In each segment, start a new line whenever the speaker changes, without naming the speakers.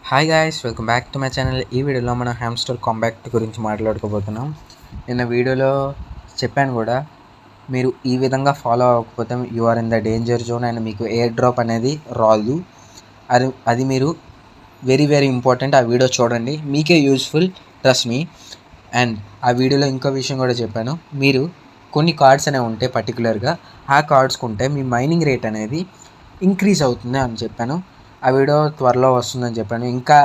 Hi guys, welcome back to my channel. ఈ వీడియోలో మనం హ్యామ్స్టర్ కాంపాక్ట్ గురించి మాట్లాడుకోబోతున్నాం. నిన్న వీడియోలో చెప్పాను కూడా, మీరు ఈ విధంగా ఫాలో అవ్వకపోతే you are in the danger zone and మీకు ఎయిర్ డ్రాప్ అనేది రాదు. అది మీరు వెరీ వెరీ ఇంపార్టెంట్. ఆ వీడియో చూడండి, మీకే యూస్ఫుల్, ట్రస్ట్ మీ. అండ్ ఆ వీడియోలో ఇంకో విషయం కూడా చెప్పాను, మీరు కొన్ని కార్డ్స్ అనేవి ఉంటే పర్టికులర్గా ఆ కార్డ్స్ కొంటే మీ మైనింగ్ రేట్ అనేది ఇంక్రీజ్ అవుతుంది అని చెప్పాను. ఆ వీడియో త్వరలో వస్తుందని చెప్పాను. ఇంకా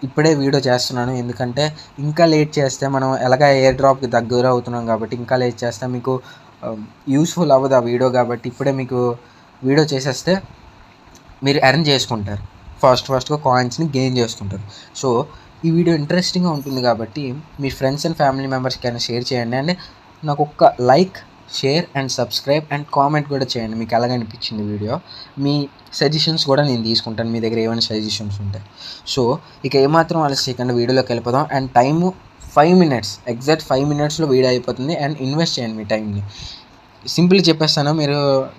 ఇప్పుడే వీడియో చేస్తున్నాను, ఎందుకంటే ఇంకా లేట్ చేస్తే మనం ఎలాగ ఎయిర్ డ్రాప్కి దగ్గర అవుతున్నాం కాబట్టి ఇంకా లేట్ చేస్తే మీకు యూస్ఫుల్ అవ్వదు ఆ వీడియో. కాబట్టి ఇప్పుడే మీకు వీడియో చేసేస్తే మీరు ఎర్న్ చేసుకుంటారు, ఫాస్ట్గా కాయిన్స్ని గెయిన్ చేసుకుంటారు. సో ఈ వీడియో ఇంట్రెస్టింగ్గా ఉంటుంది కాబట్టి మీ ఫ్రెండ్స్ అండ్ ఫ్యామిలీ మెంబర్స్కి షేర్ చేయండి. అండ్ నాకు ఒక్క like, share and subscribe and comment కూడా చేయండి, మీకు ఎలాగ అనిపించింది వీడియో. మీ సజెషన్స్ కూడా నేను తీసుకుంటాను, మీ దగ్గర ఏమైనా సజెషన్స్ ఉంటాయి. సో ఇక ఏమాత్రం ఆలస్యం వీడియోలోకి వెళ్ళిపోదాం. అండ్ టైము 5 minutes, ఎగ్జాక్ట్ 5 minutesలో వీడియో అయిపోతుంది. అండ్ ఇన్వెస్ట్ చేయండి మీ టైంని. సింపుల్గా చెప్పేస్తాను, మీరు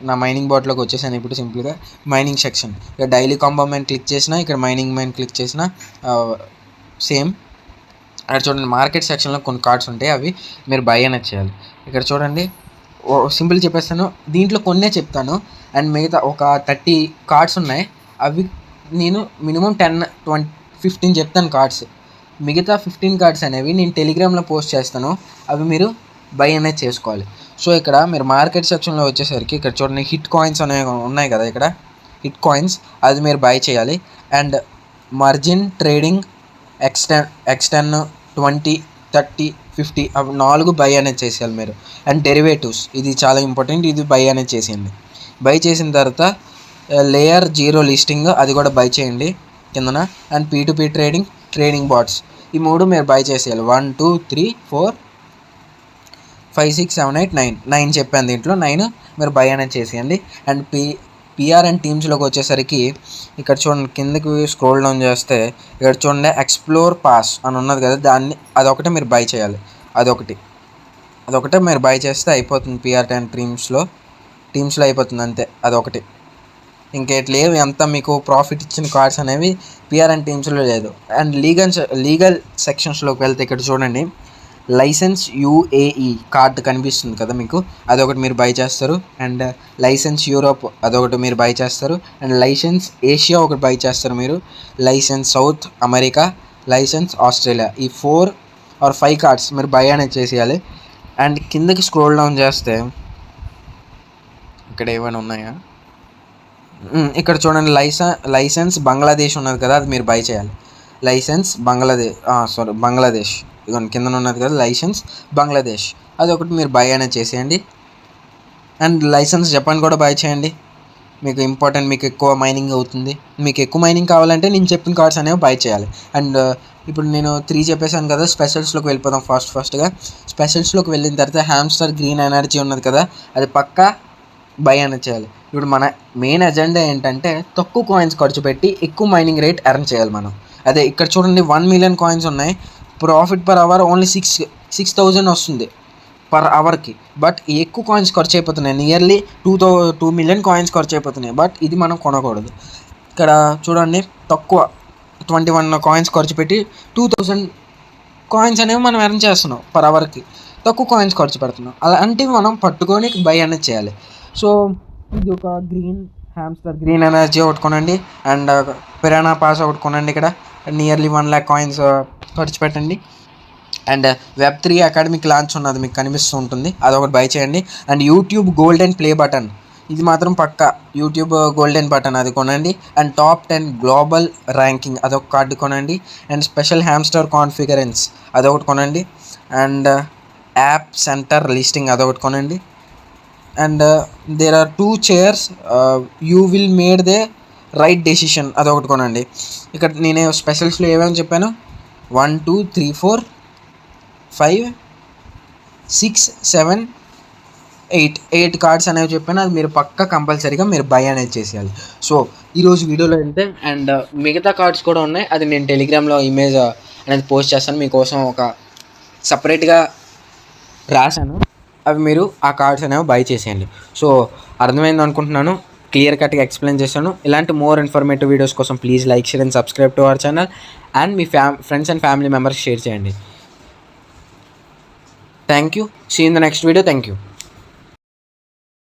నా మైనింగ్ బోర్డ్లోకి వచ్చేసాను. ఇప్పుడు సింపుల్గా మైనింగ్ సెక్షన్, ఇక్కడ డైలీ కాంపౌండ్ క్లిక్ చేసినా, ఇక్కడ మైనింగ్ మైన్ క్లిక్ చేసినా సేమ్. అక్కడ చూడండి, మార్కెట్ సెక్షన్లో కొన్ని కార్డ్స్ ఉంటాయి, అవి మీరు బై అనేది చేయాలి. ఇక్కడ చూడండి, సింపుల్ చెప్పేస్తాను, దీంట్లో కొన్నే చెప్తాను. అండ్ మిగతా ఒక 30 కార్డ్స్ ఉన్నాయి, అవి నేను మినిమం 10, 20, 15 చెప్తాను కార్డ్స్. మిగతా 15 కార్డ్స్ అనేవి నేను టెలిగ్రామ్లో పోస్ట్ చేస్తాను, అవి మీరు బై అనేది చేసుకోవాలి. సో ఇక్కడ మీరు మార్కెట్ సెక్షన్లో వచ్చేసరికి ఇక్కడ చూడండి, హిట్ కాయిన్స్ అనేవి ఉన్నాయి కదా, ఇక్కడ హిట్ కాయిన్స్, అది మీరు బై చేయాలి. అండ్ మార్జిన్ ట్రేడింగ్, ఎక్స్టెన్ 20, 30, 50 అవి 4 బై అనేది చేసేయాలి మీరు. అండ్ డెరివేటివ్స్, ఇది చాలా ఇంపార్టెంట్, ఇది బై అనేది చేసేయండి. బై చేసిన తర్వాత లేయర్ 0 లిస్టింగ్, అది కూడా బై చేయండి కిందన. అండ్ P2P ట్రేడింగ్ బాట్స్, ఈ 3 మీరు బై చేసేయాలి. 1, 2, 3, 4, 5, 6, 7, 8, 9 చెప్పాను, దీంట్లో 9 మీరు బై అనేది చేసేయండి. అండ్ పిఆర్ అండ్ టీమ్స్లోకి వచ్చేసరికి ఇక్కడ చూడండి, కిందకి స్క్రోల్ డౌన్ చేస్తే ఇక్కడ చూడండి ఎక్స్ప్లోర్ పాస్ అని ఉన్నది కదా, అదొకటే మీరు బై చేయాలి. అదొకటే మీరు బై చేస్తే అయిపోతుంది. పిఆర్ అండ్ టీమ్స్లో అయిపోతుంది అంతే, అదొకటి. ఇంకేట్లేవు, ఎంత మీకు ప్రాఫిట్ ఇచ్చిన కార్డ్స్ అనేవి పిఆర్ అండ్ టీమ్స్లో లేదు. అండ్ లీగల్ సెక్షన్స్లోకి వెళ్తే ఇక్కడ చూడండి, లైసెన్స్ UAE కార్డు కనిపిస్తుంది కదా మీకు, అదొకటి మీరు బై చేస్తారు. అండ్ లైసెన్స్ యూరోప్, అదొకటి మీరు బై చేస్తారు. అండ్ లైసెన్స్ ఏషియా ఒకటి బై చేస్తారు మీరు. Licence South America, licence Australia, ఈ 4 or 5 కార్డ్స్ మీరు బై అనేది చేసేయాలి. అండ్ కిందకి స్క్రోల్ డౌన్ చేస్తే ఇక్కడ ఏమైనా ఉన్నాయా, ఇక్కడ చూడండి, లైసెన్స్ బంగ్లాదేశ్ ఉన్నది కదా, అది మీరు బై చేయాలి. లైసెన్స్ బంగ్లాదేశ్, ఇదిగోండి కింద ఉన్నది కదా లైసెన్స్ బంగ్లాదేశ్, అది ఒకటి మీరు బై అనేది చేసేయండి. అండ్ లైసెన్స్ జపాన్ కూడా బై చేయండి, మీకు ఇంపార్టెంట్, మీకు ఎక్కువ మైనింగ్ అవుతుంది. మీకు ఎక్కువ మైనింగ్ కావాలంటే నేను చెప్పిన కార్డ్స్ అనేవి బై చేయాలి. అండ్ ఇప్పుడు నేను 3 చెప్పేశాను కదా, స్పెషల్స్లోకి వెళ్ళిపోదాం ఫాస్ట్గా. స్పెషల్స్లోకి వెళ్ళిన తర్వాత హ్యామ్స్టర్ గ్రీన్ ఎనర్జీ ఉన్నది కదా, అది పక్కా బై అనేది చేయాలి. ఇప్పుడు మన మెయిన్ ఎజెండా ఏంటంటే తక్కువ కాయిన్స్ ఖర్చు పెట్టి ఎక్కువ మైనింగ్ రేట్ ఎర్న్ చేయాలి మనం. అదే ఇక్కడ చూడండి, 1 million కాయిన్స్ ఉన్నాయి, ప్రాఫిట్ పర్ అవర్ ఓన్లీ 6,000 వస్తుంది పర్ అవర్కి. బట్ ఎక్కువ కాయిన్స్ ఖర్చు అయిపోతున్నాయి, నియర్లీ 2 million కాయిన్స్ ఖర్చు అయిపోతున్నాయి. బట్ ఇది మనం కొనకూడదు. ఇక్కడ చూడండి, తక్కువ 21 కాయిన్స్ ఖర్చు పెట్టి 2,000 కాయిన్స్ అనేవి మనం ఎర్న్ చేస్తున్నాం పర్ అవర్కి, తక్కువ కాయిన్స్ ఖర్చు పెడుతున్నాం. అలాంటివి మనం పట్టుకొని బై అనేది చేయాలి. సో ఇది ఒక హ్యామ్స్టర్ గ్రీన్ ఎనర్జీ ఒకటి కొనండి. అండ్ పిరానా పాస్ ఒకటి కొనండి. ఇక్కడ నియర్లీ 1 lakh కాయిన్స్ ఖర్చు పెట్టండి. అండ్ Web3 అకాడమిక్ లాంచ్ ఉన్నది మీకు కనిపిస్తూ ఉంటుంది, అదొకటి బై చేయండి. And YouTube golden play button, ఇది మాత్రం పక్కా, యూట్యూబ్ గోల్డెన్ బటన్ అది కొనండి. అండ్ టాప్ 10 గ్లోబల్ ర్యాంకింగ్, అదొక కార్డు కొనండి. అండ్ స్పెషల్ హ్యామ్స్టర్ కాన్ఫిగరెన్స్, అదొకటి కొనండి. అండ్ యాప్ సెంటర్ లిస్టింగ్, అదొకటి కొనండి. And there are 2 chairs, you will made the right decision, అదొకటి కొనండి. ఇక్కడ నేను స్పెషల్స్లో ఏమేమి చెప్పాను, 1, 2, 3, 4, 5, 6, 7, 8 కార్డ్స్ అనేవి చెప్పాను, అది మీరు పక్కా కంపల్సరీగా మీరు బై అనేది చేసేయాలి. సో ఈరోజు వీడియోలో అయితే, అండ్ మిగతా కార్డ్స్ కూడా ఉన్నాయి, అది నేను టెలిగ్రామ్లో ఇమేజ్ అనేది పోస్ట్ చేస్తాను, మీకోసం ఒక సపరేట్గా రాశాను, అవి మీరు ఆ కార్డ్స్ అనేవి బై చేసేయండి. సో అర్థమైంది అనుకుంటున్నాను. క్లియర్ కట్గా ఎక్స్ప్లెయిన్ చేశాను. ఇలాంటి మోర్ ఇన్ఫర్మేటివ్ వీడియోస్ కోసం please like, share and subscribe to our channel and మీ friends and family members share చేయండి. Thank you. See in the next video. Thank you.